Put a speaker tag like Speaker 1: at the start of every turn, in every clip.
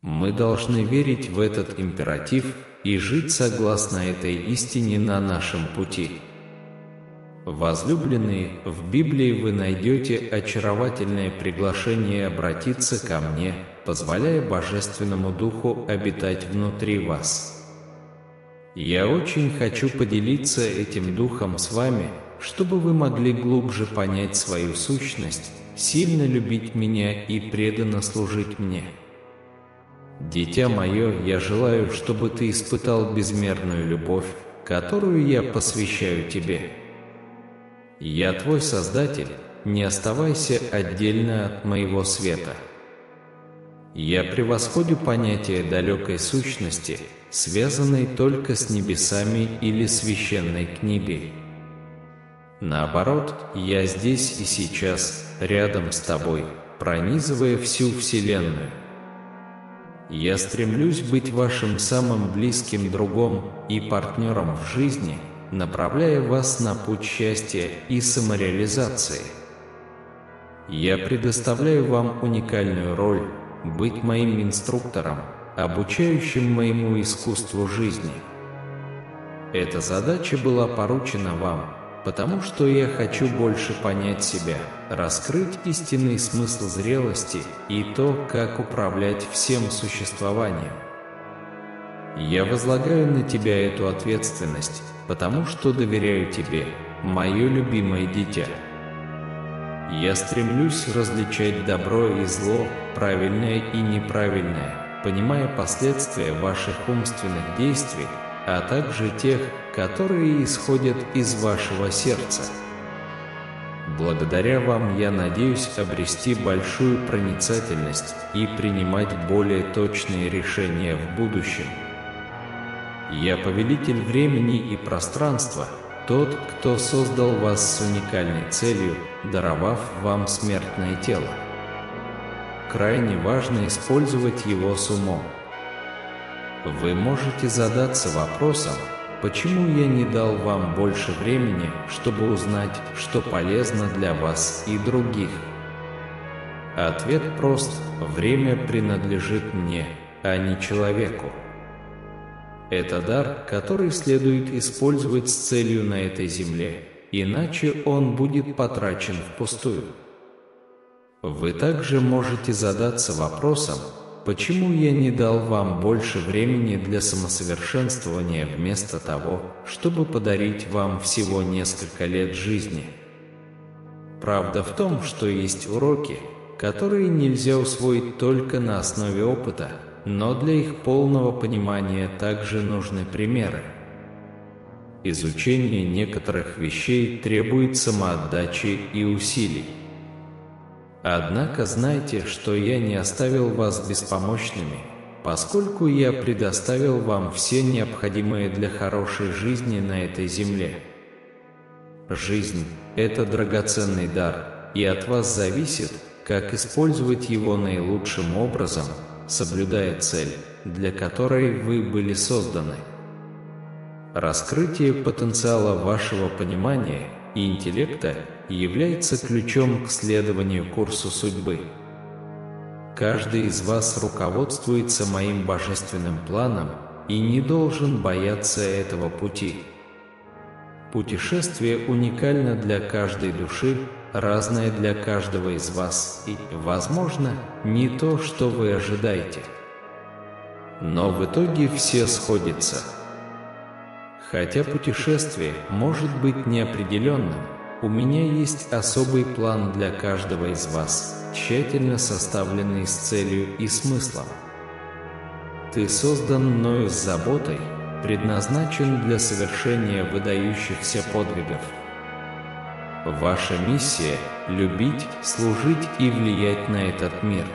Speaker 1: Мы должны верить в этот императив и жить согласно этой истине на нашем пути. Возлюбленные, в Библии вы найдете очаровательное приглашение обратиться ко мне, позволяя Божественному Духу обитать внутри вас. Я очень хочу поделиться этим Духом с вами, чтобы вы могли глубже понять свою сущность, сильно любить меня и преданно служить мне. Дитя мое, я желаю, чтобы ты испытал безмерную любовь, которую я посвящаю тебе. Я твой Создатель, не оставайся отдельно от моего света. Я превосходю понятие далекой сущности, связанной только с небесами или священной книгой. Наоборот, я здесь и сейчас, рядом с тобой, пронизывая всю Вселенную. Я стремлюсь быть вашим самым близким другом и партнером в жизни, направляя вас на путь счастья и самореализации. Я предоставляю вам уникальную роль быть моим инструктором, обучающим моему искусству жизни. Эта задача была поручена вам, потому что я хочу больше понять себя, раскрыть истинный смысл зрелости и то, как управлять всем существованием. Я возлагаю на тебя эту ответственность, потому что доверяю тебе, мое любимое дитя. Я стремлюсь различать добро и зло, правильное и неправильное, понимая последствия ваших умственных действий, а также тех, которые исходят из вашего сердца. Благодаря вам я надеюсь обрести большую проницательность и принимать более точные решения в будущем. Я повелитель времени и пространства, тот, кто создал вас с уникальной целью, даровав вам смертное тело. Крайне важно использовать его с умом. Вы можете задаться вопросом, почему я не дал вам больше времени, чтобы узнать, что полезно для вас и других? Ответ прост: время принадлежит мне, а не человеку. Это дар, который следует использовать с целью на этой земле, иначе он будет потрачен впустую. Вы также можете задаться вопросом, почему я не дал вам больше времени для самосовершенствования вместо того, чтобы подарить вам всего несколько лет жизни? Правда в том, что есть уроки, которые нельзя усвоить только на основе опыта, но для их полного понимания также нужны примеры. Изучение некоторых вещей требует самоотдачи и усилий. Однако знайте, что я не оставил вас беспомощными, поскольку я предоставил вам все необходимое для хорошей жизни на этой земле. Жизнь – это драгоценный дар, и от вас зависит, как использовать его наилучшим образом, соблюдая цель, для которой вы были созданы. Раскрытие потенциала вашего понимания и интеллекта является ключом к следованию курсу судьбы. Каждый из вас руководствуется моим божественным планом и не должен бояться этого пути. Путешествие уникально для каждой души, разное для каждого из вас и, возможно, не то, что вы ожидаете. Но в итоге все сходятся. Хотя путешествие может быть неопределенным, у меня есть особый план для каждого из вас, тщательно составленный с целью и смыслом. Ты создан мною с заботой, предназначен для совершения выдающихся подвигов. Ваша миссия – любить, служить и влиять на этот мир.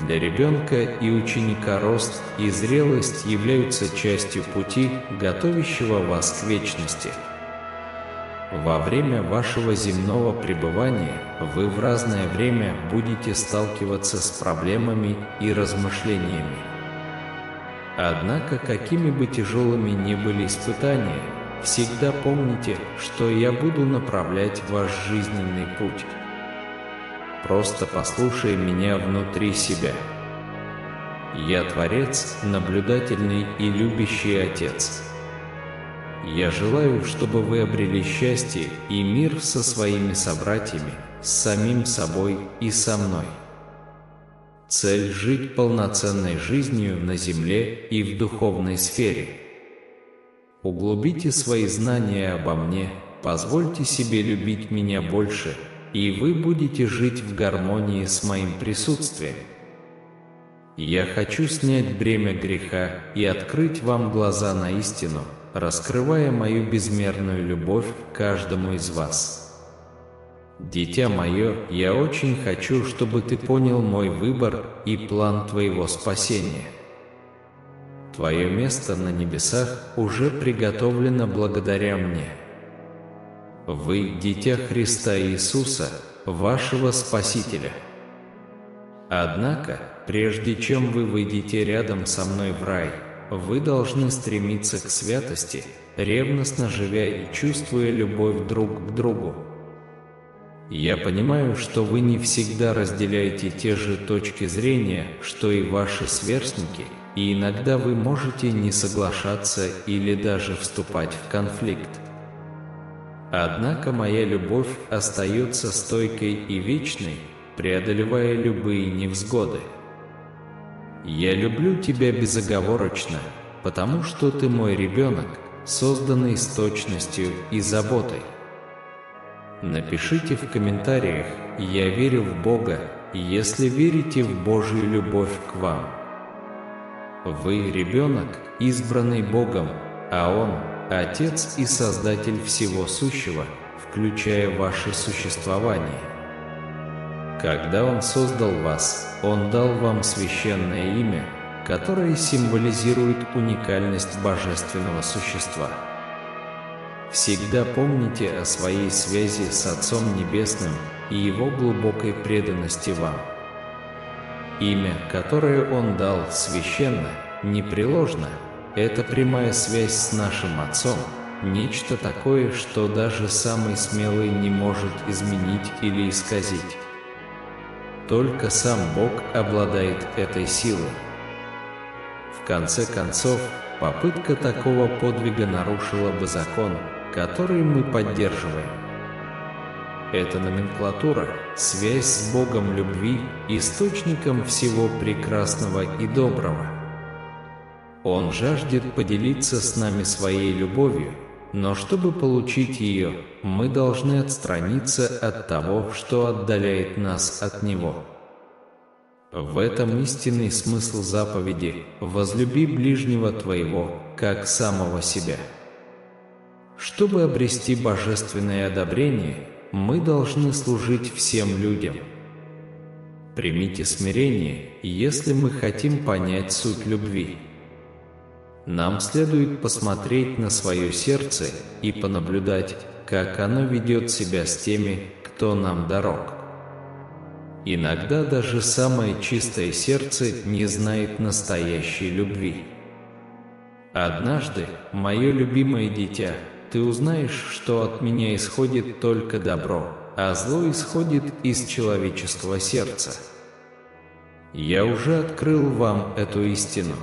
Speaker 1: Для ребенка и ученика рост и зрелость являются частью пути, готовящего вас к вечности. Во время вашего земного пребывания вы в разное время будете сталкиваться с проблемами и размышлениями. Однако, какими бы тяжелыми ни были испытания, всегда помните, что я буду направлять ваш жизненный путь. Просто послушай меня внутри себя. Я Творец, наблюдательный и любящий Отец. Я желаю, чтобы вы обрели счастье и мир со своими собратьями, с самим собой и со мной. Цель – жить полноценной жизнью на земле и в духовной сфере. Углубите свои знания обо мне, позвольте себе любить меня больше, и вы будете жить в гармонии с моим присутствием. Я хочу снять бремя греха и открыть вам глаза на истину, раскрывая мою безмерную любовь к каждому из вас. Дитя мое, я очень хочу, чтобы ты понял мой выбор и план твоего спасения. Твое место на небесах уже приготовлено благодаря мне. Вы – дитя Христа Иисуса, вашего Спасителя. Однако, прежде чем вы выйдете рядом со мной в рай, вы должны стремиться к святости, ревностно живя и чувствуя любовь друг к другу. Я понимаю, что вы не всегда разделяете те же точки зрения, что и ваши сверстники, и иногда вы можете не соглашаться или даже вступать в конфликт. Однако моя любовь остается стойкой и вечной, преодолевая любые невзгоды. Я люблю тебя безоговорочно, потому что ты мой ребенок, созданный с точностью и заботой. Напишите в комментариях «Я верю в Бога», если верите в Божью любовь к вам. Вы ребенок, избранный Богом, а Он – Отец и Создатель всего сущего, включая ваше существование. Когда Он создал вас, Он дал вам священное имя, которое символизирует уникальность божественного существа. Всегда помните о своей связи с Отцом Небесным и Его глубокой преданности вам. Имя, которое Он дал, священно, непреложно. Это прямая связь с нашим Отцом, нечто такое, что даже самый смелый не может изменить или исказить. Только сам Бог обладает этой силой. В конце концов, попытка такого подвига нарушила бы закон, который мы поддерживаем. Эта номенклатура – связь с Богом любви, источником всего прекрасного и доброго. Он жаждет поделиться с нами своей любовью, но чтобы получить ее, мы должны отстраниться от того, что отдаляет нас от Него. В этом истинный смысл заповеди «Возлюби ближнего твоего, как самого себя». Чтобы обрести божественное одобрение, мы должны служить всем людям. Примите смирение, если мы хотим понять суть любви. Нам следует посмотреть на свое сердце и понаблюдать, как оно ведет себя с теми, кто нам дорог. Иногда даже самое чистое сердце не знает настоящей любви. Однажды, мое любимое дитя, ты узнаешь, что от меня исходит только добро, а зло исходит из человеческого сердца. Я уже открыл вам эту истину.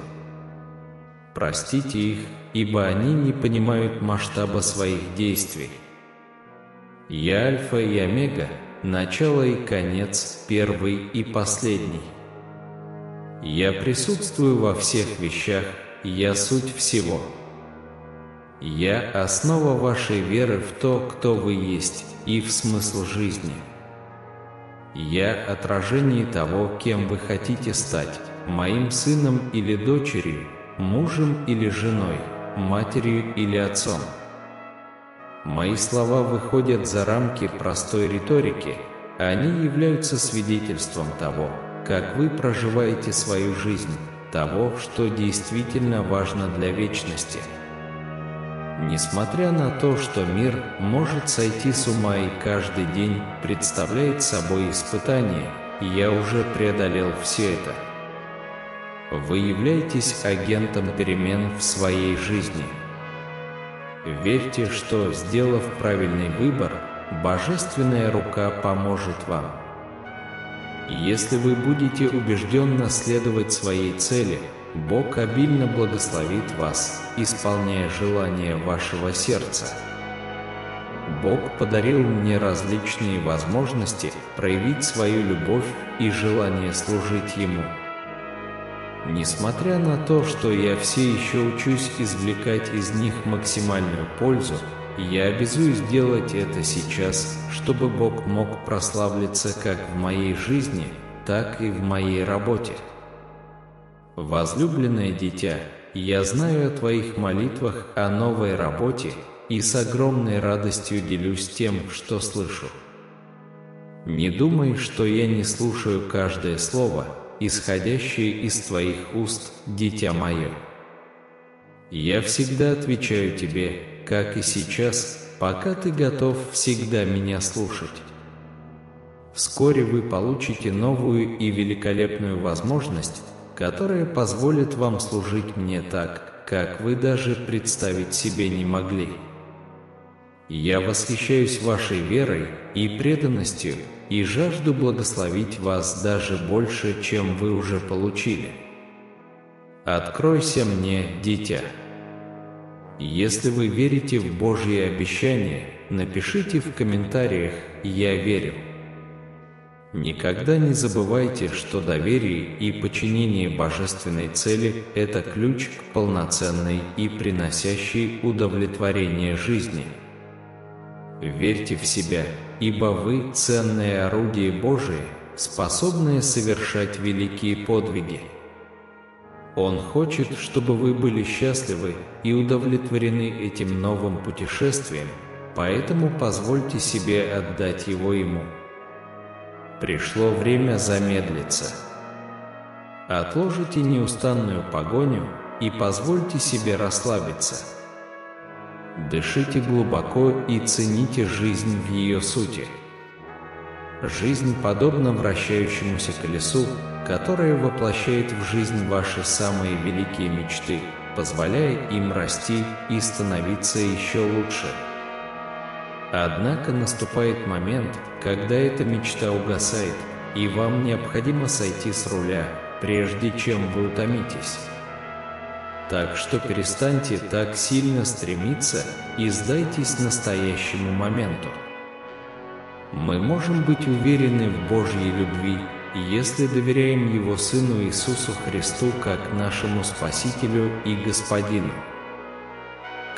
Speaker 1: Простите их, ибо они не понимают масштаба своих действий. Я Альфа и Омега, начало и конец, первый и последний. Я присутствую во всех вещах, я суть всего. Я – основа вашей веры в то, кто вы есть, и в смысл жизни. Я – отражение того, кем вы хотите стать, моим сыном или дочерью, мужем или женой, матерью или отцом. Мои слова выходят за рамки простой риторики, они являются свидетельством того, как вы проживаете свою жизнь, того, что действительно важно для вечности. Несмотря на то, что мир может сойти с ума и каждый день представляет собой испытание, я уже преодолел все это. Вы являетесь агентом перемен в своей жизни. Верьте, что, сделав правильный выбор, Божественная рука поможет вам. Если вы будете убежденно следовать своей цели, Бог обильно благословит вас, исполняя желания вашего сердца. Бог подарил мне различные возможности проявить свою любовь и желание служить Ему. Несмотря на то, что я все еще учусь извлекать из них максимальную пользу, я обязуюсь делать это сейчас, чтобы Бог мог прославиться как в моей жизни, так и в моей работе. Возлюбленное дитя, я знаю о твоих молитвах о новой работе и с огромной радостью делюсь тем, что слышу. Не думай, что я не слушаю каждое слово, исходящее из твоих уст, дитя мое. Я всегда отвечаю тебе, как и сейчас, пока ты готов всегда меня слушать. Вскоре вы получите новую и великолепную возможность, которая позволит вам служить мне так, как вы даже представить себе не могли. Я восхищаюсь вашей верой и преданностью и жажду благословить вас даже больше, чем вы уже получили. Откройся мне, дитя. Если вы верите в Божьи обещания, напишите в комментариях «Я верю». Никогда не забывайте, что доверие и подчинение божественной цели – это ключ к полноценной и приносящей удовлетворение жизни. Верьте в себя, ибо вы – ценное орудие Божие, способное совершать великие подвиги. Он хочет, чтобы вы были счастливы и удовлетворены этим новым путешествием, поэтому позвольте себе отдать его Ему. Пришло время замедлиться. Отложите неустанную погоню и позвольте себе расслабиться. Дышите глубоко и цените жизнь в ее сути. Жизнь подобна вращающемуся колесу, которое воплощает в жизнь ваши самые великие мечты, позволяя им расти и становиться еще лучше. Однако наступает момент, когда эта мечта угасает, и вам необходимо сойти с руля, прежде чем вы утомитесь. Так что перестаньте так сильно стремиться и сдайтесь настоящему моменту. Мы можем быть уверены в Божьей любви, если доверяем Его Сыну Иисусу Христу как нашему Спасителю и Господину.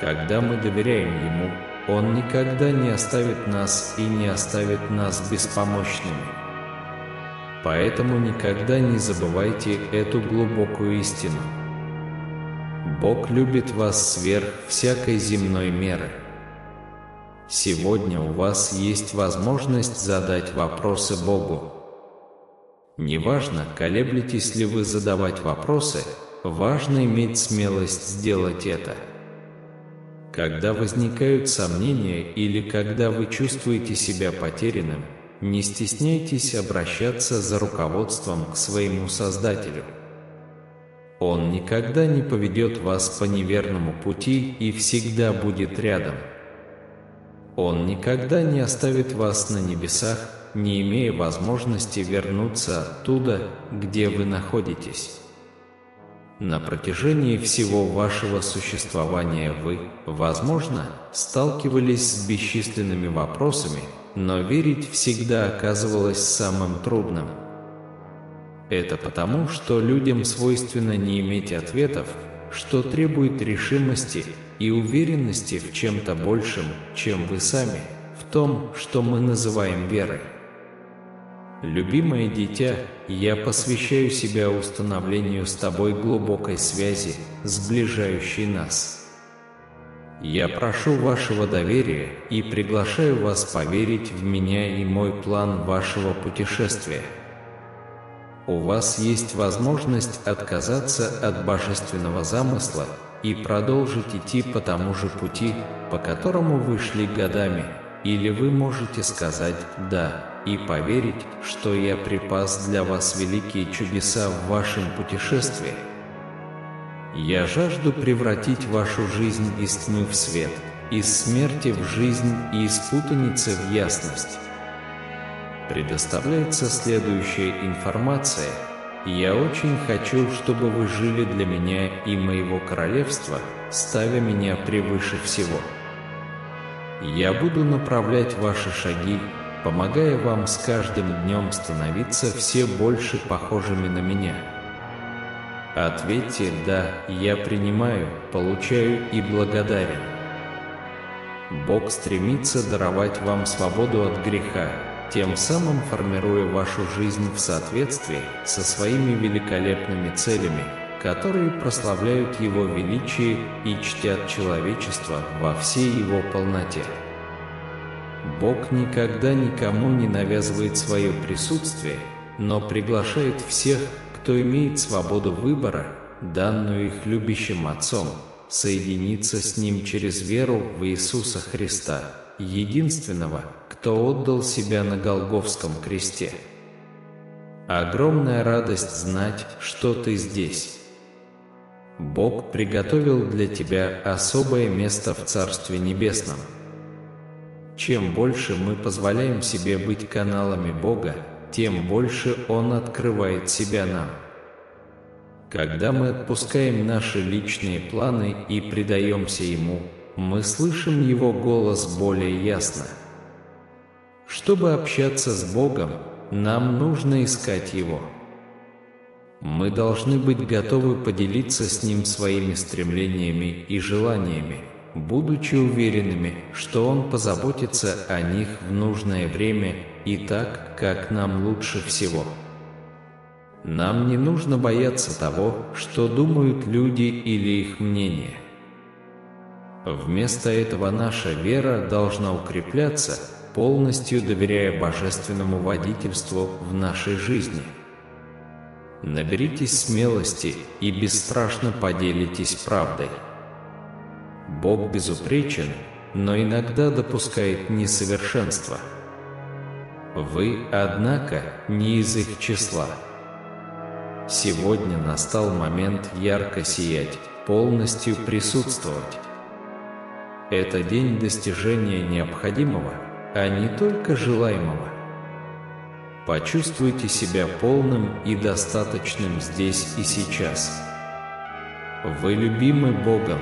Speaker 1: Когда мы доверяем Ему, Он никогда не оставит нас и не оставит нас беспомощными. Поэтому никогда не забывайте эту глубокую истину. Бог любит вас сверх всякой земной меры. Сегодня у вас есть возможность задать вопросы Богу. Неважно, колеблетесь ли вы задавать вопросы, важно иметь смелость сделать это. Когда возникают сомнения или когда вы чувствуете себя потерянным, не стесняйтесь обращаться за руководством к своему Создателю. Он никогда не поведет вас по неверному пути и всегда будет рядом. Он никогда не оставит вас на небесах, не имея возможности вернуться оттуда, где вы находитесь. На протяжении всего вашего существования вы, возможно, сталкивались с бесчисленными вопросами, но верить всегда оказывалось самым трудным. Это потому, что людям свойственно не иметь ответов, что требует решимости и уверенности в чем-то большем, чем вы сами, в том, что мы называем верой. Любимое дитя, я посвящаю себя установлению с тобой глубокой связи, сближающей нас. Я прошу вашего доверия и приглашаю вас поверить в меня и мой план вашего путешествия. У вас есть возможность отказаться от божественного замысла и продолжить идти по тому же пути, по которому вы шли годами, или вы можете сказать «да» и поверить, что я припас для вас великие чудеса в вашем путешествии. Я жажду превратить вашу жизнь из тьмы в свет, из смерти в жизнь и из путаницы в ясность. предоставляется следующая информация. Я очень хочу, чтобы вы жили для меня и моего королевства, ставя меня превыше всего. Я буду направлять ваши шаги, помогая вам с каждым днем становиться все больше похожими на меня. Ответьте «Да, я принимаю, получаю и благодарен». Бог стремится даровать вам свободу от греха, тем самым формируя вашу жизнь в соответствии со своими великолепными целями, которые прославляют Его величие и чтят человечество во всей его полноте. Бог никогда никому не навязывает свое присутствие, но приглашает всех, кто имеет свободу выбора, данную их любящим Отцом, соединиться с Ним через веру в Иисуса Христа, единственного, кто отдал себя на Голгофском кресте. Огромная радость знать, что ты здесь. Бог приготовил для тебя особое место в Царстве Небесном. Чем больше мы позволяем себе быть каналами Бога, тем больше Он открывает себя нам. Когда мы отпускаем наши личные планы и предаемся Ему, мы слышим Его голос более ясно. Чтобы общаться с Богом, нам нужно искать Его. Мы должны быть готовы поделиться с Ним своими стремлениями и желаниями, будучи уверенными, что Он позаботится о них в нужное время и так, как нам лучше всего. Нам не нужно бояться того, что думают люди или их мнение. Вместо этого наша вера должна укрепляться, полностью доверяя божественному водительству в нашей жизни. Наберитесь смелости и бесстрашно поделитесь правдой. Бог безупречен, но иногда допускает несовершенство. Вы, однако, не из их числа. Сегодня настал момент ярко сиять, полностью присутствовать. Это день достижения необходимого, а не только желаемого. Почувствуйте себя полным и достаточным здесь и сейчас. Вы любимы Богом.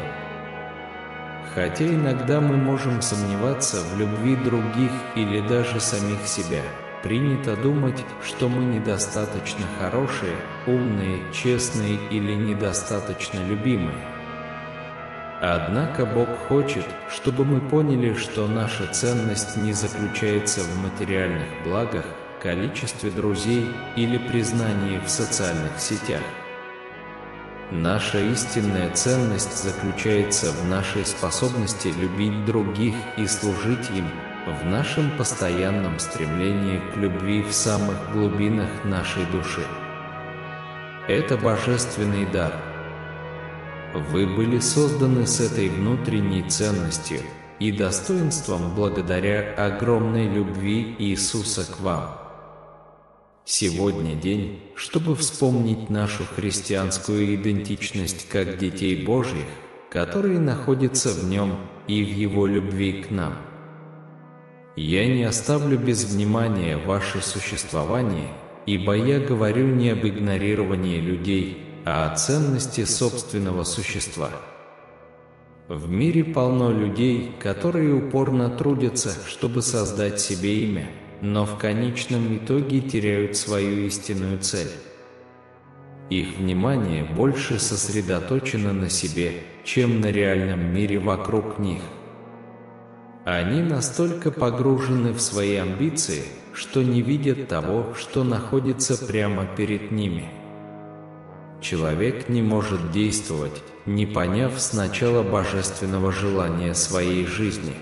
Speaker 1: Хотя иногда мы можем сомневаться в любви других или даже самих себя, принято думать, что мы недостаточно хорошие, умные, честные или недостаточно любимые. Однако Бог хочет, чтобы мы поняли, что наша ценность не заключается в материальных благах, количестве друзей или признании в социальных сетях. Наша истинная ценность заключается в нашей способности любить других и служить им, в нашем постоянном стремлении к любви в самых глубинах нашей души. Это божественный дар. Вы были созданы с этой внутренней ценностью и достоинством благодаря огромной любви Иисуса к вам. Сегодня день, чтобы вспомнить нашу христианскую идентичность как детей Божьих, которые находятся в Нем и в Его любви к нам. Я не оставлю без внимания ваше существование, ибо я говорю не об игнорировании людей, а о ценности собственного существа. В мире полно людей, которые упорно трудятся, чтобы создать себе имя, но в конечном итоге теряют свою истинную цель. Их внимание больше сосредоточено на себе, чем на реальном мире вокруг них. Они настолько погружены в свои амбиции, что не видят того, что находится прямо перед ними. Человек не может действовать, не поняв сначала божественного желания своей жизни.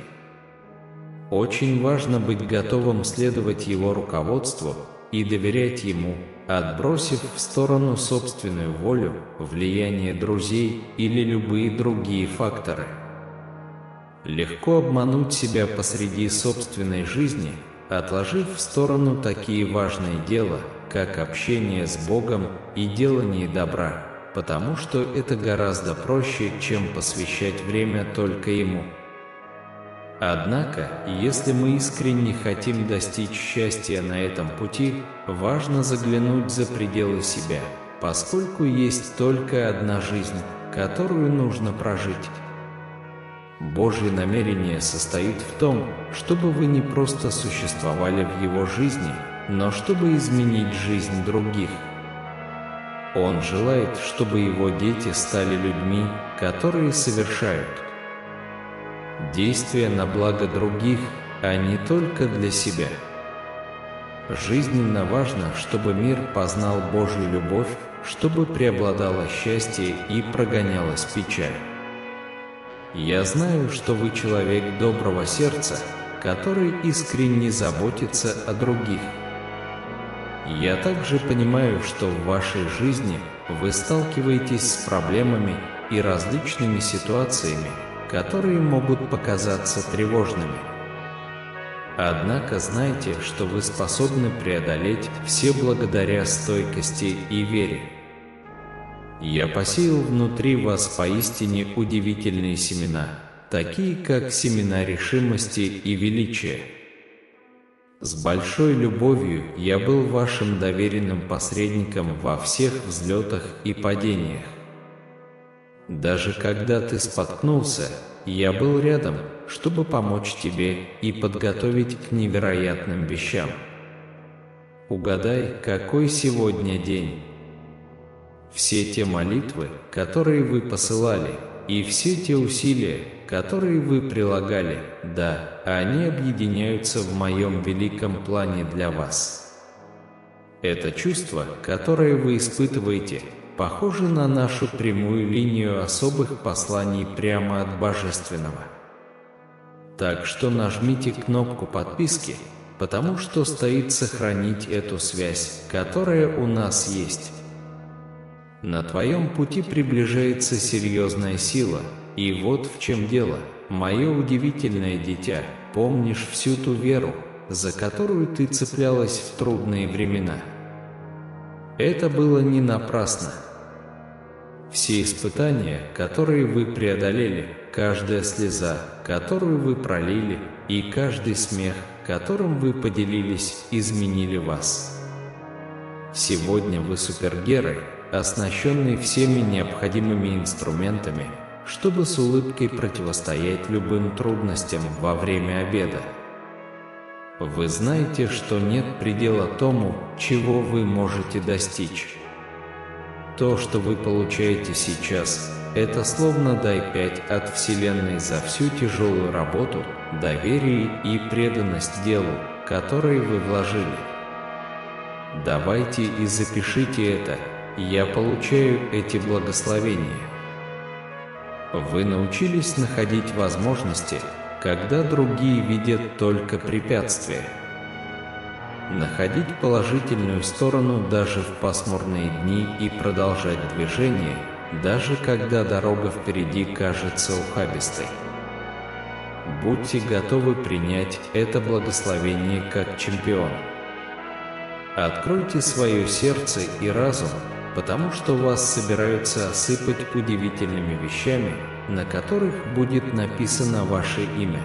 Speaker 1: Очень важно быть готовым следовать его руководству и доверять ему, отбросив в сторону собственную волю, влияние друзей или любые другие факторы. Легко обмануть себя посреди собственной жизни, отложив в сторону такие важные дела, как общение с Богом и делание добра, потому что это гораздо проще, чем посвящать время только Ему. Однако, если мы искренне хотим достичь счастья на этом пути, важно заглянуть за пределы себя, поскольку есть только одна жизнь, которую нужно прожить. Божье намерение состоит в том, чтобы вы не просто существовали в Его жизни, но чтобы изменить жизнь других. Он желает, чтобы Его дети стали людьми, которые совершают действия на благо других, а не только для себя. Жизненно важно, чтобы мир познал Божью любовь, чтобы преобладало счастье и прогонялась печаль. Я знаю, что вы человек доброго сердца, который искренне заботится о других. Я также понимаю, что в вашей жизни вы сталкиваетесь с проблемами и различными ситуациями, которые могут показаться тревожными. Однако знайте, что вы способны преодолеть все благодаря стойкости и вере. Я посеял внутри вас поистине удивительные семена, такие как семена решимости и величия. С большой любовью я был вашим доверенным посредником во всех взлетах и падениях. Даже когда ты споткнулся, я был рядом, чтобы помочь тебе и подготовить к невероятным вещам. Угадай, какой сегодня день? Все те молитвы, которые вы посылали, и все те усилия, которые вы прилагали, да, они объединяются в моем великом плане для вас. Это чувство, которое вы испытываете, похоже на нашу прямую линию особых посланий прямо от Божественного. Так что нажмите кнопку подписки, потому что стоит сохранить эту связь, которая у нас есть. На твоем пути приближается серьезная сила, и вот в чем дело, мое удивительное дитя, помнишь всю ту веру, за которую ты цеплялась в трудные времена? Это было не напрасно. Все испытания, которые вы преодолели, каждая слеза, которую вы пролили, и каждый смех, которым вы поделились, изменили вас. Сегодня вы супергерой, оснащенный всеми необходимыми инструментами, чтобы с улыбкой противостоять любым трудностям во время обеда. Вы знаете, что нет предела тому, чего вы можете достичь. То, что вы получаете сейчас, это словно дай 5 от Вселенной за всю тяжелую работу, доверие и преданность делу, которые вы вложили. Давайте и запишите это. Я получаю эти благословения. Вы научились находить возможности, когда другие видят только препятствия. Находить положительную сторону даже в пасмурные дни и продолжать движение, даже когда дорога впереди кажется ухабистой. Будьте готовы принять это благословение как чемпион. Откройте свое сердце и разум, потому что вас собираются осыпать удивительными вещами, на которых будет написано ваше имя.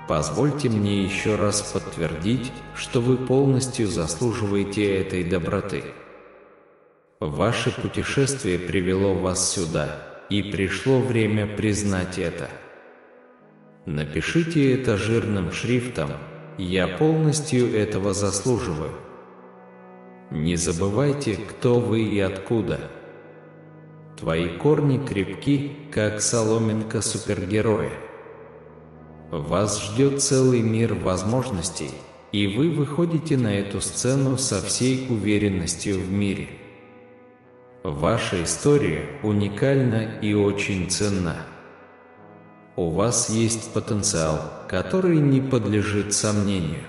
Speaker 1: Позвольте мне еще раз подтвердить, что вы полностью заслуживаете этой доброты. Ваше путешествие привело вас сюда, и пришло время признать это. Напишите это жирным шрифтом: «Я полностью этого заслуживаю». Не забывайте, кто вы и откуда. Твои корни крепки, как соломинка супергероя. Вас ждет целый мир возможностей, и вы выходите на эту сцену со всей уверенностью в мире. Ваша история уникальна и очень ценна. У вас есть потенциал, который не подлежит сомнению.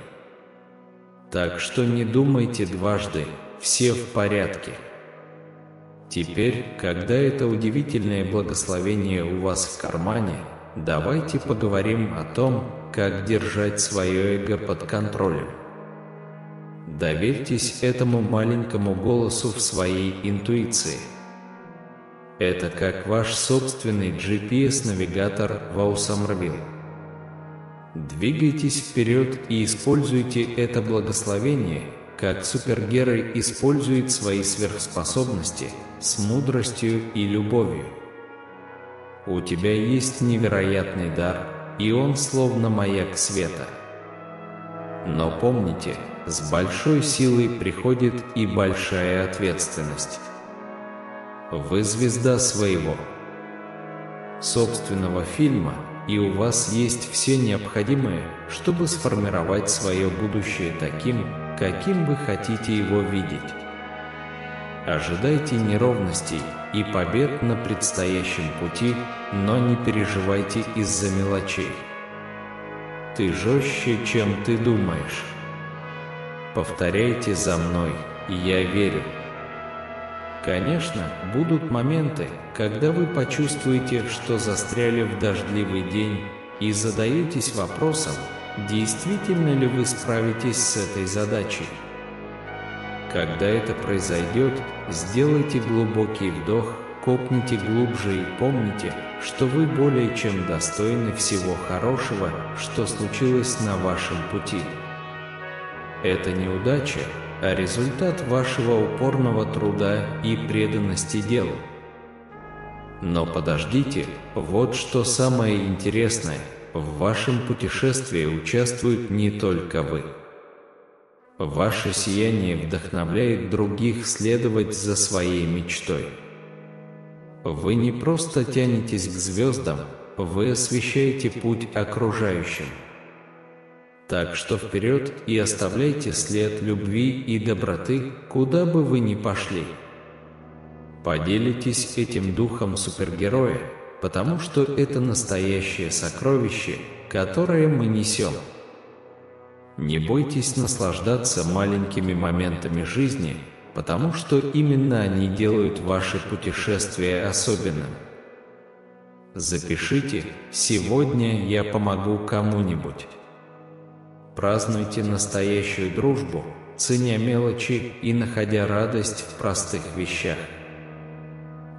Speaker 1: Так что не думайте дважды, все в порядке. Теперь, когда это удивительное благословение у вас в кармане, давайте поговорим о том, как держать свое эго под контролем. Доверьтесь этому маленькому голосу в своей интуиции. Это как ваш собственный GPS-навигатор в Аусамрвилл. Двигайтесь вперед и используйте это благословение, как супергерой использует свои сверхспособности, с мудростью и любовью. У тебя есть невероятный дар, и он словно маяк света. Но помните, с большой силой приходит и большая ответственность. Вы звезда своего собственного фильма, и у вас есть все необходимое, чтобы сформировать свое будущее таким, каким вы хотите его видеть. Ожидайте неровностей и побед на предстоящем пути, но не переживайте из-за мелочей. Ты жестче, чем ты думаешь. Повторяйте за мной, я верю. Конечно, будут моменты, когда вы почувствуете, что застряли в дождливый день, и задаетесь вопросом, действительно ли вы справитесь с этой задачей. Когда это произойдет, сделайте глубокий вдох, копните глубже и помните, что вы более чем достойны всего хорошего, что случилось на вашем пути. Это неудача, а результат вашего упорного труда и преданности делу. Но подождите, вот что самое интересное, в вашем путешествии участвуют не только вы. Ваше сияние вдохновляет других следовать за своей мечтой. Вы не просто тянетесь к звездам, вы освещаете путь окружающим. Так что вперед и оставляйте след любви и доброты, куда бы вы ни пошли. Поделитесь этим духом супергероя, потому что это настоящее сокровище, которое мы несем. Не бойтесь наслаждаться маленькими моментами жизни, потому что именно они делают ваше путешествие особенным. Запишите: «Сегодня я помогу кому-нибудь». Празднуйте настоящую дружбу, ценя мелочи и находя радость в простых вещах.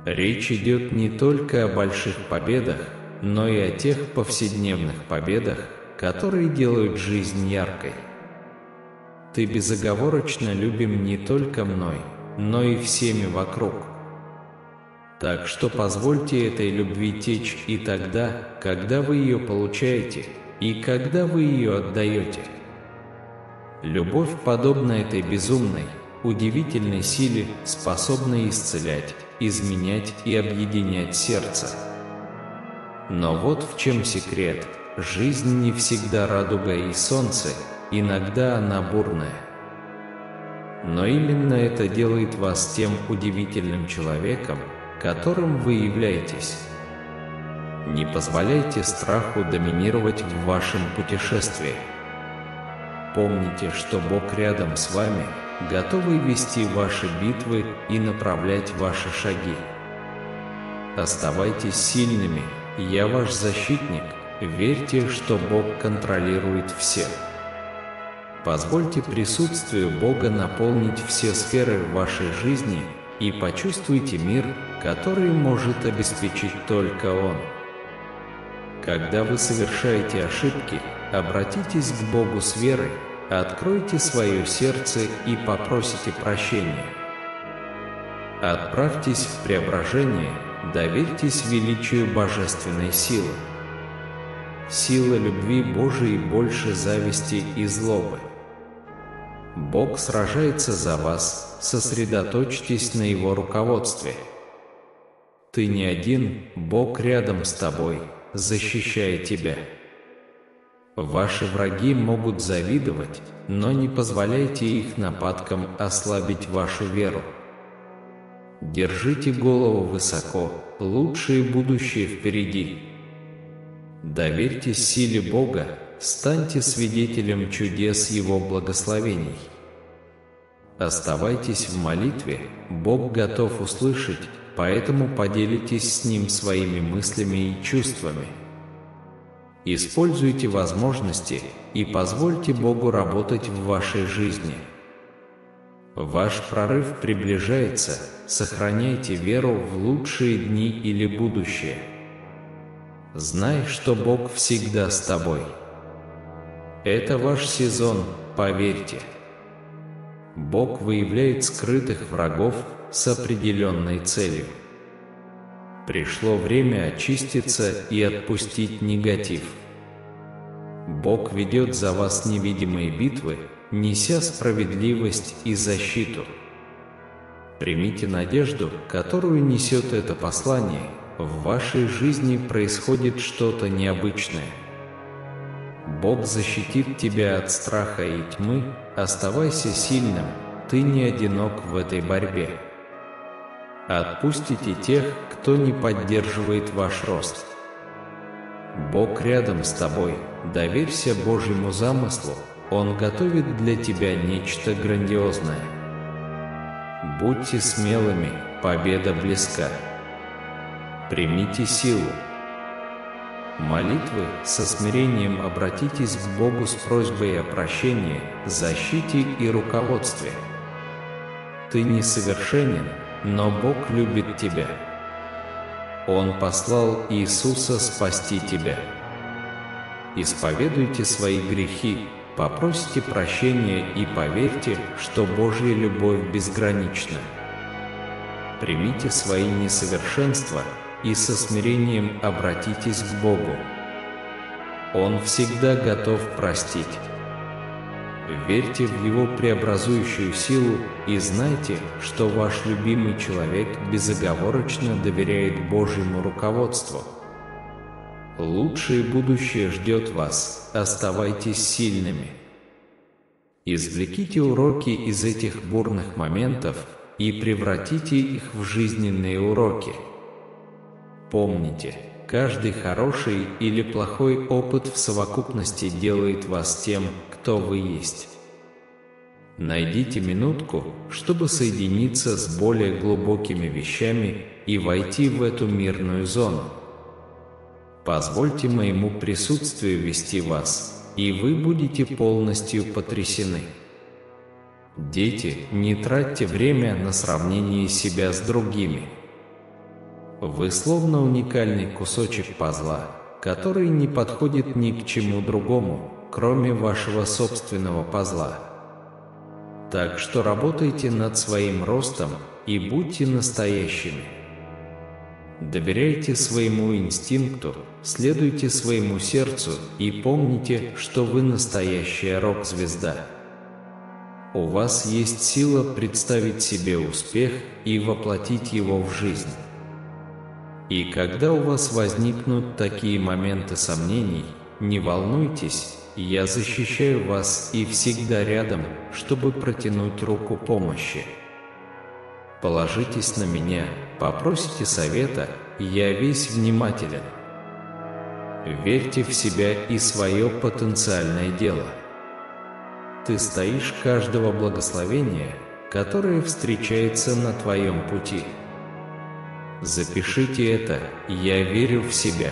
Speaker 1: Речь идет не только о больших победах, но и о тех повседневных победах, которые делают жизнь яркой. Ты безоговорочно любим не только мной, но и всеми вокруг. Так что позвольте этой любви течь и тогда, когда вы ее получаете, и когда вы ее отдаете. Любовь подобна этой безумной, удивительной силе, способной исцелять, изменять и объединять сердце. Но вот в чем секрет: жизнь не всегда радуга и солнце, иногда она бурная. Но именно это делает вас тем удивительным человеком, которым вы являетесь. Не позволяйте страху доминировать в вашем путешествии. Помните, что Бог рядом с вами, готовый вести ваши битвы и направлять ваши шаги. Оставайтесь сильными, я ваш защитник, верьте, что Бог контролирует все. Позвольте присутствию Бога наполнить все сферы вашей жизни и почувствуйте мир, который может обеспечить только Он. Когда вы совершаете ошибки, обратитесь к Богу с верой, откройте свое сердце и попросите прощения. Отправьтесь в преображение, доверьтесь величию божественной силы. Сила любви Божией больше зависти и злобы. Бог сражается за вас, сосредоточьтесь на Его руководстве. Ты не один, Бог рядом с тобой, защищая тебя. Ваши враги могут завидовать, но не позволяйте их нападкам ослабить вашу веру. Держите голову высоко, лучшее будущее впереди. Доверьтесь силе Бога, станьте свидетелем чудес Его благословений. Оставайтесь в молитве, Бог готов услышать, поэтому поделитесь с Ним своими мыслями и чувствами. Используйте возможности и позвольте Богу работать в вашей жизни. Ваш прорыв приближается, сохраняйте веру в лучшие дни или будущее. Знай, что Бог всегда с тобой. Это ваш сезон, поверьте. Бог выявляет скрытых врагов с определенной целью. Пришло время очиститься и отпустить негатив. Бог ведет за вас невидимые битвы, неся справедливость и защиту. Примите надежду, которую несет это послание. В вашей жизни происходит что-то необычное. Бог защитит тебя от страха и тьмы. Оставайся сильным, ты не одинок в этой борьбе. Отпустите тех, кто не поддерживает ваш рост. Бог рядом с тобой, доверься Божьему замыслу, Он готовит для тебя нечто грандиозное. Будьте смелыми, победа близка. Примите силу. Молитвы со смирением обратитесь к Богу с просьбой о прощении, защите и руководстве. Ты несовершенен, но Бог любит тебя. Он послал Иисуса спасти тебя. Исповедуйте свои грехи, попросите прощения и поверьте, что Божья любовь безгранична. Примите свои несовершенства и со смирением обратитесь к Богу. Он всегда готов простить. Верьте в Его преобразующую силу и знайте, что ваш любимый человек безоговорочно доверяет Божьему руководству. Лучшее будущее ждет вас, оставайтесь сильными. Извлеките уроки из этих бурных моментов и превратите их в жизненные уроки. Помните, каждый хороший или плохой опыт в совокупности делает вас тем, кто вы есть. Найдите минутку, чтобы соединиться с более глубокими вещами и войти в эту мирную зону. Позвольте моему присутствию вести вас, и вы будете полностью потрясены. Дети, не тратьте время на сравнение себя с другими. Вы словно уникальный кусочек пазла, который не подходит ни к чему другому, кроме вашего собственного пазла. Так что работайте над своим ростом и будьте настоящими. Доверяйте своему инстинкту, следуйте своему сердцу и помните, что вы настоящая рок-звезда. У вас есть сила представить себе успех и воплотить его в жизнь. И когда у вас возникнут такие моменты сомнений, не волнуйтесь, я защищаю вас и всегда рядом, чтобы протянуть руку помощи. Положитесь на меня, попросите совета, я весь внимателен. Верьте в себя и свое потенциальное дело. Ты стоишь каждого благословения, которое встречается на твоем пути. Запишите это, я верю в себя.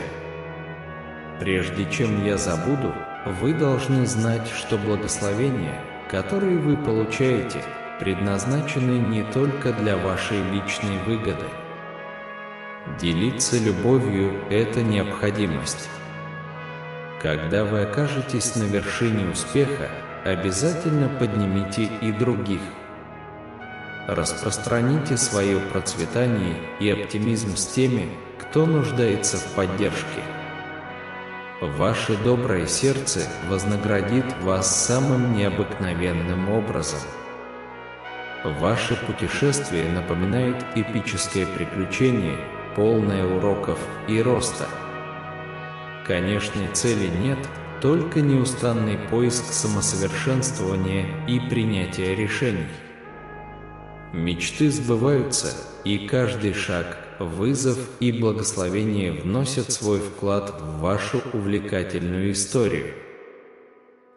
Speaker 1: Прежде чем я забуду, вы должны знать, что благословения, которые вы получаете, предназначены не только для вашей личной выгоды. Делиться любовью – это необходимость. Когда вы окажетесь на вершине успеха, обязательно поднимите и других. Распространите свое процветание и оптимизм с теми, кто нуждается в поддержке. Ваше доброе сердце вознаградит вас самым необыкновенным образом. Ваше путешествие напоминает эпическое приключение, полное уроков и роста. Конечной цели нет, только неустанный поиск самосовершенствования и принятия решений. Мечты сбываются, и каждый шаг, вызов и благословение вносят свой вклад в вашу увлекательную историю.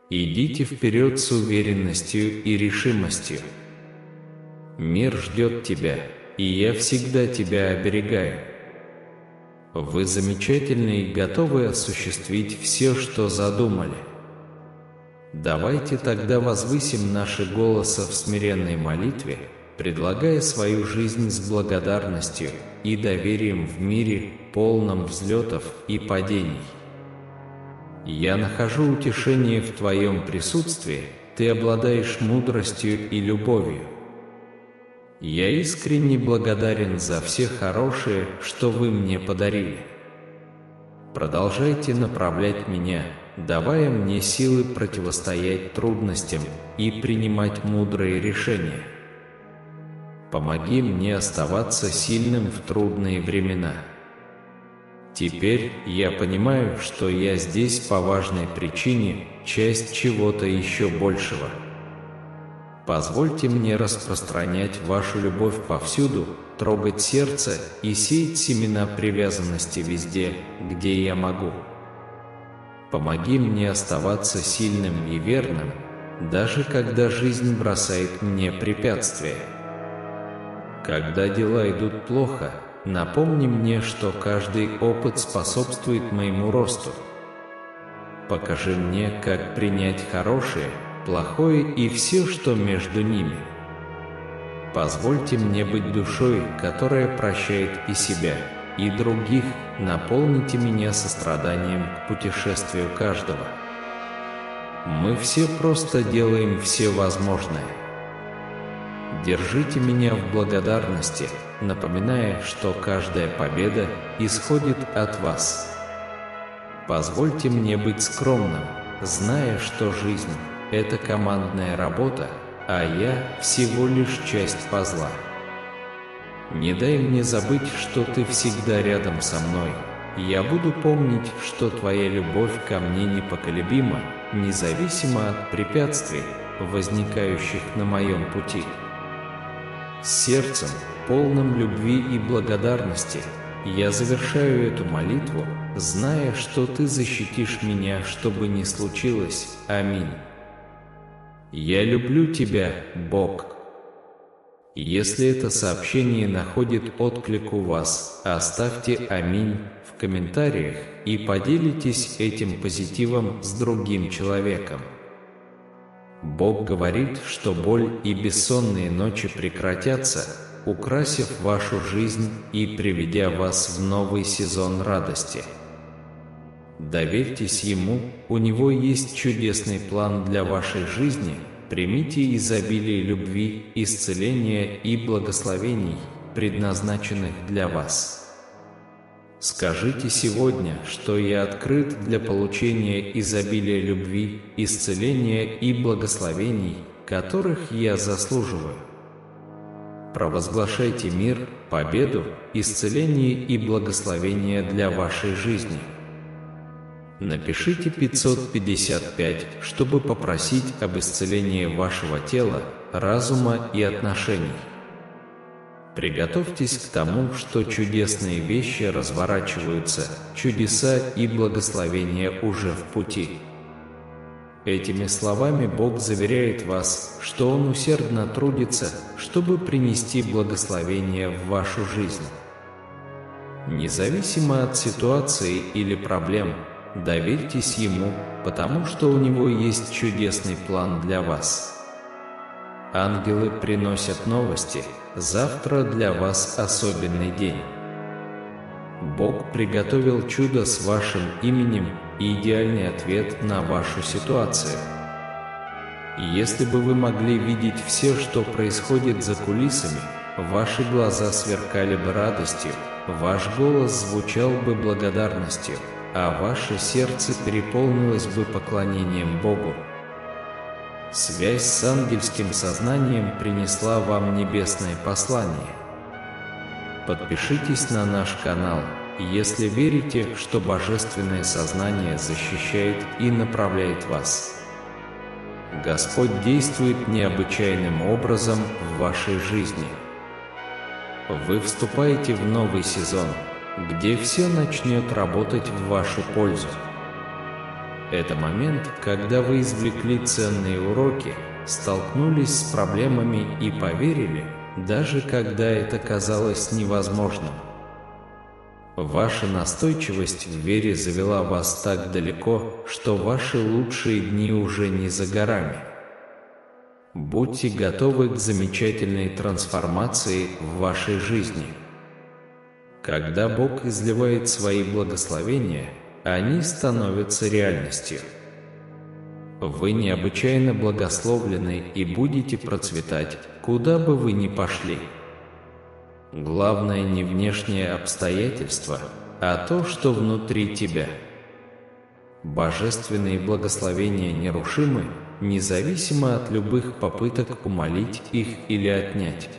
Speaker 1: Идите вперед с уверенностью и решимостью. Мир ждет тебя, и я всегда тебя оберегаю. Вы замечательны и готовы осуществить все, что задумали. Давайте тогда возвысим наши голоса в смиренной молитве, предлагая свою жизнь с благодарностью и доверием в мире, полном взлетов и падений. Я нахожу утешение в Твоем присутствии, Ты обладаешь мудростью и любовью. Я искренне благодарен за все хорошее, что Вы мне подарили. Продолжайте направлять меня, давая мне силы противостоять трудностям и принимать мудрые решения. Помоги мне оставаться сильным в трудные времена. Теперь я понимаю, что я здесь по важной причине, часть чего-то еще большего. Позвольте мне распространять Вашу любовь повсюду, трогать сердце и сеять семена привязанности везде, где я могу. Помоги мне оставаться сильным и верным, даже когда жизнь бросает мне препятствия. Когда дела идут плохо, напомни мне, что каждый опыт способствует моему росту. Покажи мне, как принять хорошее, плохое и все, что между ними. Позвольте мне быть душой, которая прощает и себя, и других. Наполните меня состраданием к путешествию каждого. Мы все просто делаем все возможное. Держите меня в благодарности, напоминая, что каждая победа исходит от Вас. Позвольте мне быть скромным, зная, что жизнь – это командная работа, а я всего лишь часть пазла. Не дай мне забыть, что Ты всегда рядом со мной. Я буду помнить, что Твоя любовь ко мне непоколебима, независимо от препятствий, возникающих на моем пути. С сердцем, полным любви и благодарности, я завершаю эту молитву, зная, что Ты защитишь меня, что бы ни случилось. Аминь. Я люблю Тебя, Бог. Если это сообщение находит отклик у вас, оставьте «Аминь» в комментариях и поделитесь этим позитивом с другим человеком. Бог говорит, что боль и бессонные ночи прекратятся, украсив вашу жизнь и приведя вас в новый сезон радости. Доверьтесь Ему, у Него есть чудесный план для вашей жизни. Примите изобилие любви, исцеления и благословений, предназначенных для вас. Скажите сегодня, что я открыт для получения изобилия любви, исцеления и благословений, которых я заслуживаю. Провозглашайте мир, победу, исцеление и благословение для вашей жизни. Напишите 555, чтобы попросить об исцелении вашего тела, разума и отношений. Приготовьтесь к тому, что чудесные вещи разворачиваются, чудеса и благословения уже в пути. Этими словами Бог заверяет вас, что Он усердно трудится, чтобы принести благословение в вашу жизнь. Независимо от ситуации или проблем, доверьтесь Ему, потому что у Него есть чудесный план для вас. Ангелы приносят новости. Завтра для вас особенный день. Бог приготовил чудо с вашим именем и идеальный ответ на вашу ситуацию. Если бы вы могли видеть все, что происходит за кулисами, ваши глаза сверкали бы радостью, ваш голос звучал бы благодарностью, а ваше сердце переполнилось бы поклонением Богу. Связь с ангельским сознанием принесла вам небесное послание. Подпишитесь на наш канал, если верите, что Божественное Сознание защищает и направляет вас. Господь действует необычайным образом в вашей жизни. Вы вступаете в новый сезон, где все начнет работать в вашу пользу. Это момент, когда вы извлекли ценные уроки, столкнулись с проблемами и поверили, даже когда это казалось невозможным. Ваша настойчивость в вере завела вас так далеко, что ваши лучшие дни уже не за горами. Будьте готовы к замечательной трансформации в вашей жизни. Когда Бог изливает свои благословения, они становятся реальностью. Вы необычайно благословленны и будете процветать, куда бы вы ни пошли. Главное не внешние обстоятельства, а то, что внутри тебя. Божественные благословения нерушимы, независимо от любых попыток умолить их или отнять.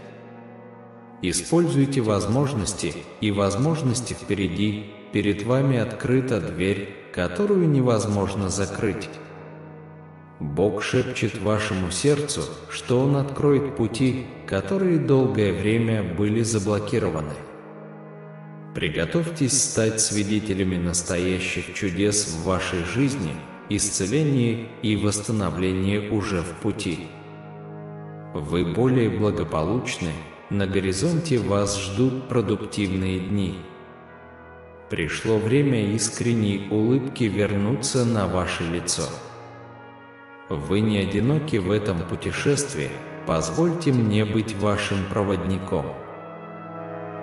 Speaker 1: Используйте возможности, и возможности впереди, перед вами открыта дверь, которую невозможно закрыть. Бог шепчет вашему сердцу, что Он откроет пути, которые долгое время были заблокированы. Приготовьтесь стать свидетелями настоящих чудес в вашей жизни, исцеление и восстановление уже в пути. Вы более благополучны, на горизонте вас ждут продуктивные дни. Пришло время искренней улыбки вернуться на ваше лицо. Вы не одиноки в этом путешествии, позвольте мне быть вашим проводником.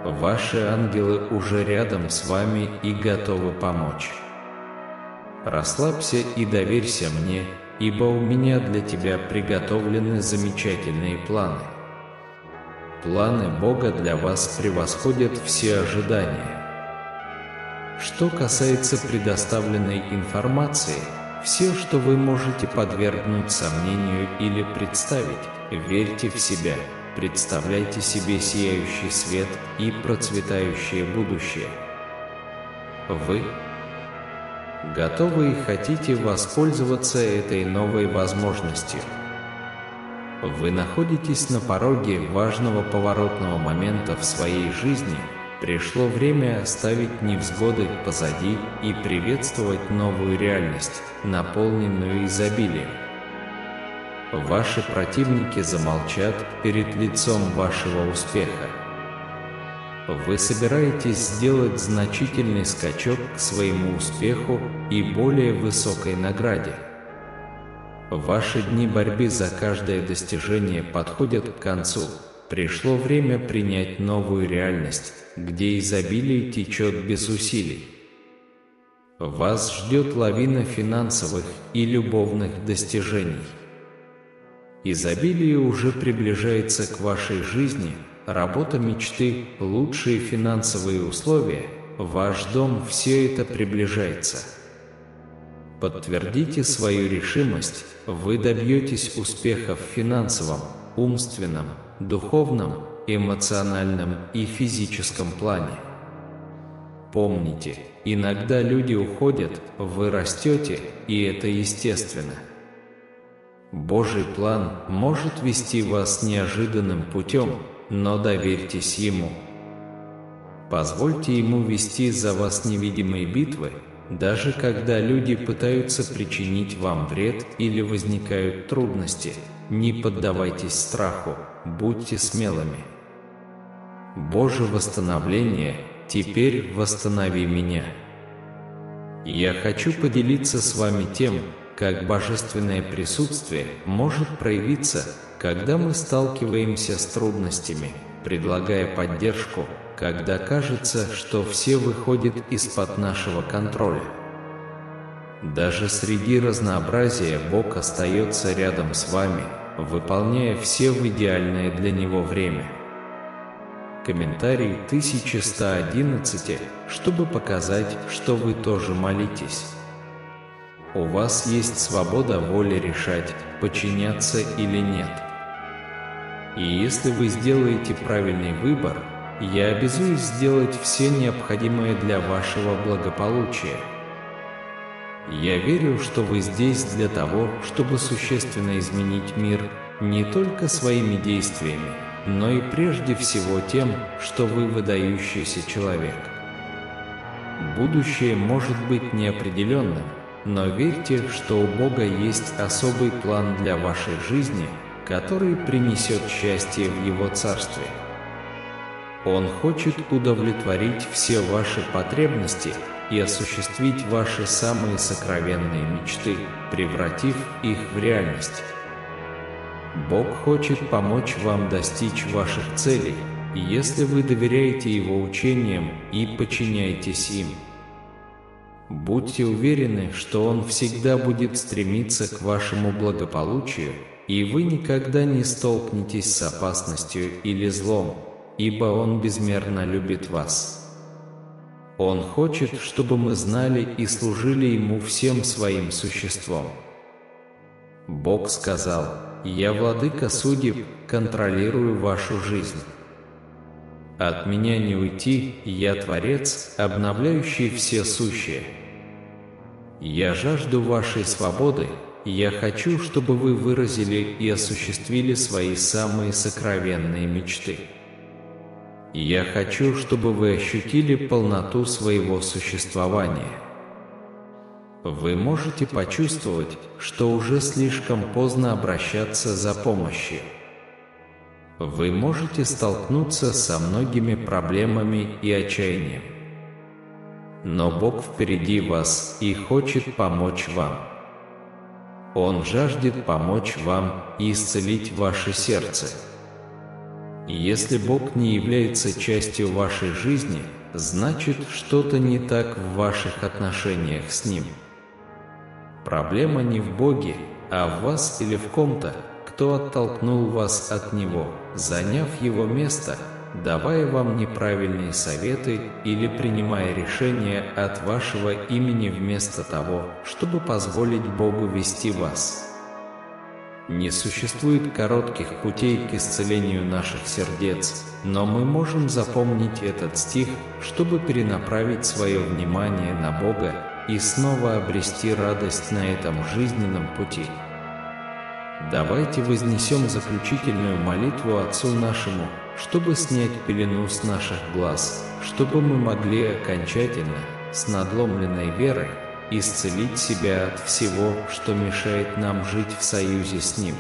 Speaker 1: Ваши ангелы уже рядом с вами и готовы помочь. Расслабься и доверься мне, ибо у меня для тебя приготовлены замечательные планы. Планы Бога для вас превосходят все ожидания. Что касается предоставленной информации, все, что вы можете подвергнуть сомнению или представить, верьте в себя. Представляйте себе сияющий свет и процветающее будущее. Вы готовы и хотите воспользоваться этой новой возможностью. Вы находитесь на пороге важного поворотного момента в своей жизни. Пришло время оставить невзгоды позади и приветствовать новую реальность, наполненную изобилием. Ваши противники замолчат перед лицом вашего успеха. Вы собираетесь сделать значительный скачок к своему успеху и более высокой награде. Ваши дни борьбы за каждое достижение подходят к концу. Пришло время принять новую реальность, где изобилие течет без усилий. Вас ждет лавина финансовых и любовных достижений. Изобилие уже приближается к вашей жизни, работа мечты, лучшие финансовые условия, ваш дом – все это приближается. Подтвердите свою решимость, вы добьетесь успеха в финансовом, умственном, духовном, эмоциональном и физическом плане. Помните, иногда люди уходят, вы растете, и это естественно. Божий план может вести вас неожиданным путем, но доверьтесь Ему. Позвольте Ему вести за вас невидимые битвы, даже когда люди пытаются причинить вам вред или возникают трудности. Не поддавайтесь страху, будьте смелыми. Боже восстановление, теперь восстанови меня. Я хочу поделиться с вами тем, как божественное присутствие может проявиться, когда мы сталкиваемся с трудностями, предлагая поддержку, когда кажется, что все выходит из-под нашего контроля. Даже среди разнообразия Бог остается рядом с вами, выполняя все в идеальное для Него время. Комментарий 1111, чтобы показать, что вы тоже молитесь. У вас есть свобода воли решать, подчиняться или нет. И если вы сделаете правильный выбор, я обязуюсь сделать все необходимое для вашего благополучия. Я верю, что вы здесь для того, чтобы существенно изменить мир не только своими действиями, но и прежде всего тем, что вы выдающийся человек. Будущее может быть неопределенным, но верьте, что у Бога есть особый план для вашей жизни, который принесет счастье в Его Царстве. Он хочет удовлетворить все ваши потребности и осуществить ваши самые сокровенные мечты, превратив их в реальность. Бог хочет помочь вам достичь ваших целей, если вы доверяете Его учениям и подчиняетесь им. Будьте уверены, что Он всегда будет стремиться к вашему благополучию, и вы никогда не столкнетесь с опасностью или злом, ибо Он безмерно любит вас. Он хочет, чтобы мы знали и служили Ему всем своим существом. Бог сказал: «Я владыка судеб, контролирую вашу жизнь. От Меня не уйти, Я Творец, обновляющий все сущее. Я жажду вашей свободы, Я хочу, чтобы вы выразили и осуществили свои самые сокровенные мечты. Я хочу, чтобы вы ощутили полноту своего существования». Вы можете почувствовать, что уже слишком поздно обращаться за помощью. Вы можете столкнуться со многими проблемами и отчаянием. Но Бог впереди вас и хочет помочь вам. Он жаждет помочь вам и исцелить ваше сердце. Если Бог не является частью вашей жизни, значит, что-то не так в ваших отношениях с Ним. Проблема не в Боге, а в вас или в ком-то, кто оттолкнул вас от Него, заняв Его место, давая вам неправильные советы или принимая решения от вашего имени вместо того, чтобы позволить Богу вести вас. Не существует коротких путей к исцелению наших сердец, но мы можем запомнить этот стих, чтобы перенаправить свое внимание на Бога и снова обрести радость на этом жизненном пути. Давайте вознесем заключительную молитву Отцу нашему, чтобы снять пелену с наших глаз, чтобы мы могли окончательно, с надломленной верой, исцелить себя от всего, что мешает нам жить в союзе с Ним.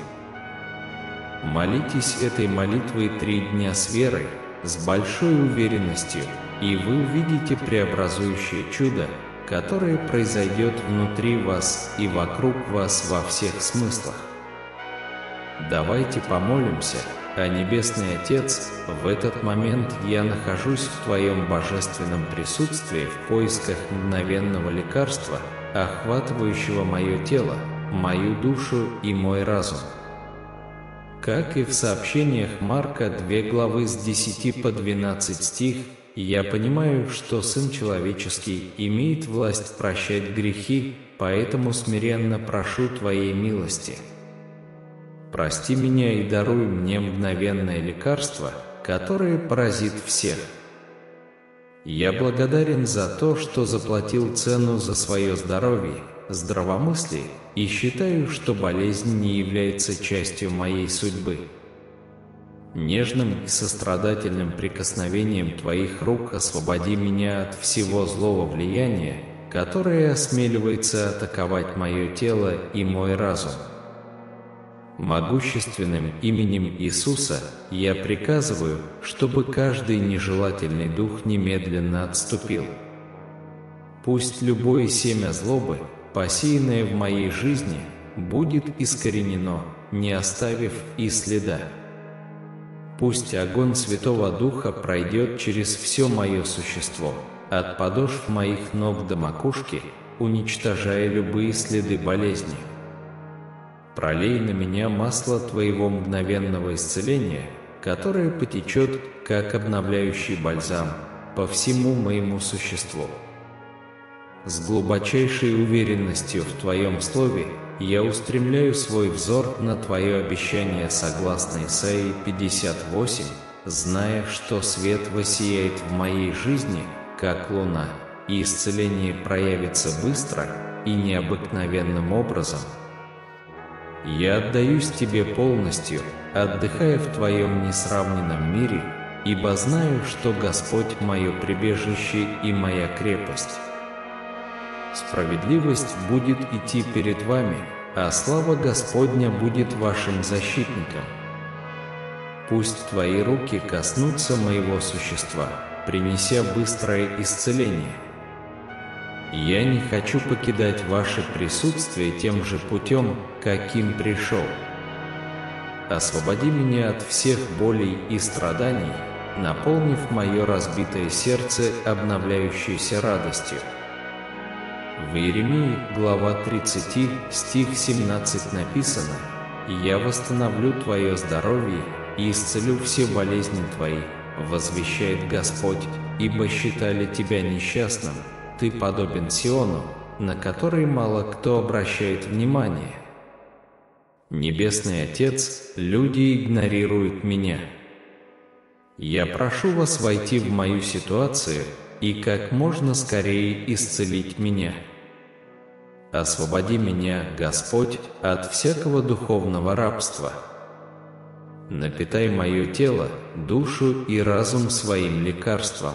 Speaker 1: Молитесь этой молитвой 3 дня с верой, с большой уверенностью, и вы увидите преобразующее чудо, которое произойдет внутри вас и вокруг вас во всех смыслах. Давайте помолимся. Небесный Отец, в этот момент я нахожусь в Твоем божественном присутствии в поисках мгновенного лекарства, охватывающего мое тело, мою душу и мой разум. Как и в сообщениях Марка 2 главы с 10 по 12 стих, я понимаю, что Сын Человеческий имеет власть прощать грехи, поэтому смиренно прошу Твоей милости. Прости меня и даруй мне мгновенное лекарство, которое поразит всех. Я благодарен за то, что заплатил цену за свое здоровье, здравомыслие, и считаю, что болезнь не является частью моей судьбы. Нежным и сострадательным прикосновением Твоих рук освободи меня от всего злого влияния, которое осмеливается атаковать мое тело и мой разум. Могущественным именем Иисуса я приказываю, чтобы каждый нежелательный дух немедленно отступил. Пусть любое семя злобы, посеянное в моей жизни, будет искоренено, не оставив и следа. Пусть огонь Святого Духа пройдет через все мое существо, от подошв моих ног до макушки, уничтожая любые следы болезни. Пролей на меня масло Твоего мгновенного исцеления, которое потечет, как обновляющий бальзам, по всему моему существу. С глубочайшей уверенностью в Твоем Слове я устремляю свой взор на Твое обещание согласно Исаии 58, зная, что свет воссияет в моей жизни, как луна, и исцеление проявится быстро и необыкновенным образом. Я отдаюсь Тебе полностью, отдыхая в Твоем несравненном мире, ибо знаю, что Господь – мое прибежище и моя крепость. Справедливость будет идти перед вами, а слава Господня будет вашим защитником. Пусть Твои руки коснутся моего существа, принеся быстрое исцеление. Я не хочу покидать Ваше присутствие тем же путем, каким пришел. Освободи меня от всех болей и страданий, наполнив мое разбитое сердце обновляющейся радостью. В Иеремии, глава 30, стих 17 написано: «Я восстановлю твое здоровье и исцелю все болезни твои, возвещает Господь, ибо считали тебя несчастным, ты подобен Сиону, на который мало кто обращает внимание». Небесный Отец, люди игнорируют меня. Я прошу вас войти в мою ситуацию и как можно скорее исцелить меня. Освободи меня, Господь, от всякого духовного рабства. Напитай мое тело, душу и разум своим лекарством.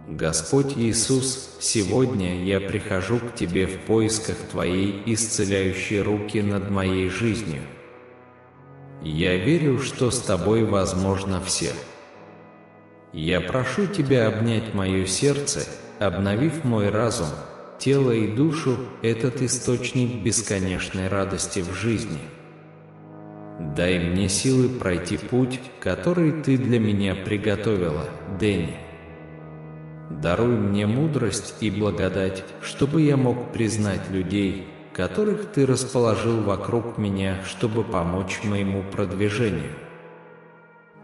Speaker 1: Господь Иисус, сегодня я прихожу к Тебе в поисках Твоей исцеляющей руки над моей жизнью. Я верю, что с Тобой возможно все. Я прошу Тебя обнять мое сердце, обновив мой разум, тело и душу, этот источник бесконечной радости в жизни. Дай мне силы пройти путь, который Ты для меня приготовила, Дэнни. Даруй мне мудрость и благодать, чтобы я мог признать людей, которых Ты расположил вокруг меня, чтобы помочь моему продвижению.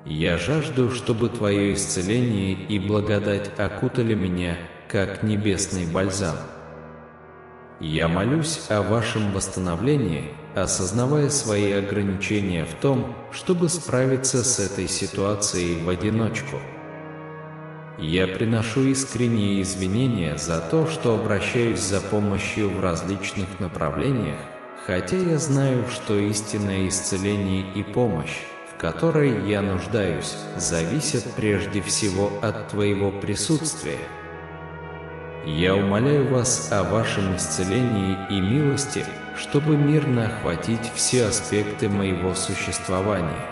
Speaker 1: Я жажду, чтобы Твое исцеление и благодать окутали меня, как небесный бальзам. Я молюсь о Вашем восстановлении, осознавая свои ограничения в том, чтобы справиться с этой ситуацией в одиночку. Я приношу искренние извинения за то, что обращаюсь за помощью в различных направлениях, хотя я знаю, что истинное исцеление и помощь, в которой я нуждаюсь, зависят прежде всего от Твоего присутствия. Я умоляю Вас о Вашем исцелении и милости, чтобы мирно охватить все аспекты моего существования.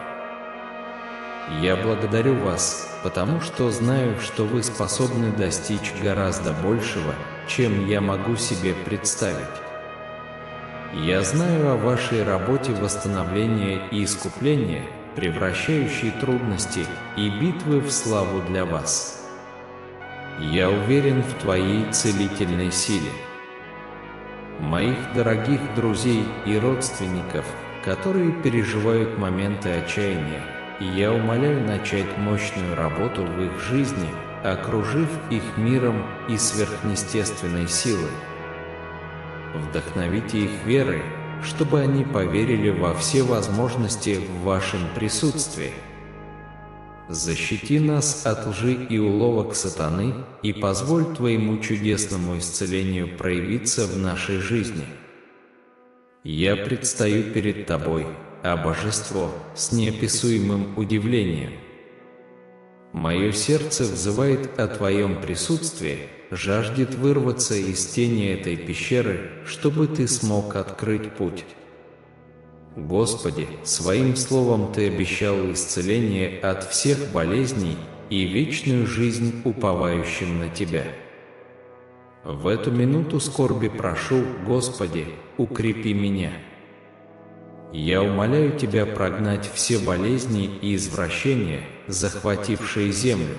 Speaker 1: Я благодарю Вас, потому что знаю, что Вы способны достичь гораздо большего, чем я могу себе представить. Я знаю о Вашей работе восстановления и искупления, превращающей трудности и битвы в славу для Вас. Я уверен в Твоей целительной силе. Моих дорогих друзей и родственников, которые переживают моменты отчаяния, я умоляю начать мощную работу в их жизни, окружив их миром и сверхъестественной силой. Вдохновите их верой, чтобы они поверили во все возможности в Вашем присутствии. Защити нас от лжи и уловок сатаны и позволь Твоему чудесному исцелению проявиться в нашей жизни. Я предстаю перед Тобой, а Божество, с неописуемым удивлением. Мое сердце взывает о Твоем присутствии, жаждет вырваться из тени этой пещеры, чтобы Ты смог открыть путь. Господи, Своим Словом Ты обещал исцеление от всех болезней и вечную жизнь уповающим на Тебя. В эту минуту скорби прошу, Господи, укрепи меня. Я умоляю Тебя прогнать все болезни и извращения, захватившие землю.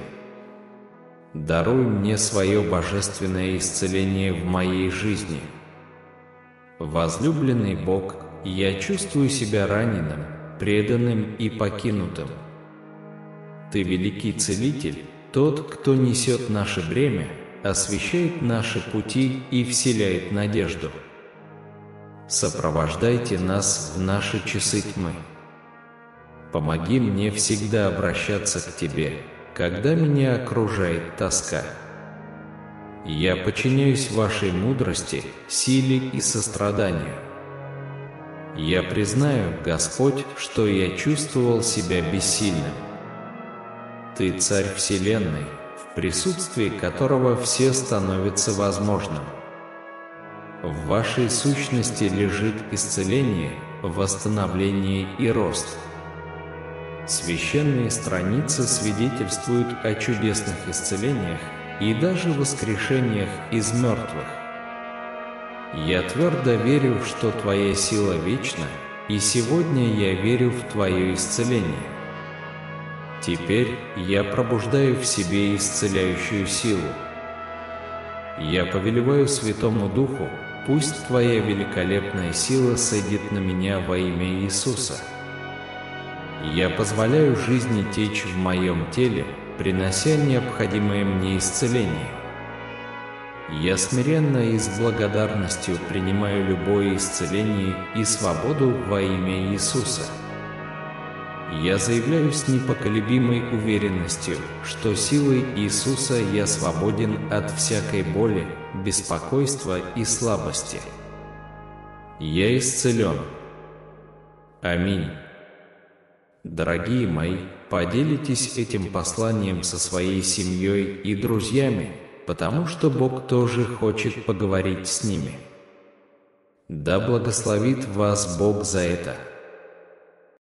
Speaker 1: Даруй мне свое божественное исцеление в моей жизни. Возлюбленный Бог, я чувствую себя раненым, преданным и покинутым. Ты великий целитель, тот, кто несет наше бремя, освещает наши пути и вселяет надежду. Сопровождайте нас в наши часы тьмы. Помоги мне всегда обращаться к Тебе, когда меня окружает тоска. Я подчиняюсь Вашей мудрости, силе и состраданию. Я признаю, Господь, что я чувствовал себя бессильным. Ты Царь Вселенной, в присутствии которого все становится возможным. В Вашей сущности лежит исцеление, восстановление и рост. Священные страницы свидетельствуют о чудесных исцелениях и даже воскрешениях из мертвых. Я твердо верю, что Твоя сила вечна, и сегодня я верю в Твое исцеление. Теперь я пробуждаю в себе исцеляющую силу. Я повелеваю Святому Духу, пусть Твоя великолепная сила сойдет на меня во имя Иисуса. Я позволяю жизни течь в моем теле, принося необходимое мне исцеление. Я смиренно и с благодарностью принимаю любое исцеление и свободу во имя Иисуса. Я заявляю с непоколебимой уверенностью, что силой Иисуса я свободен от всякой боли, беспокойства и слабости. Я исцелен. Аминь. Дорогие мои, поделитесь этим посланием со своей семьей и друзьями, потому что Бог тоже хочет поговорить с ними. Да благословит вас Бог за это.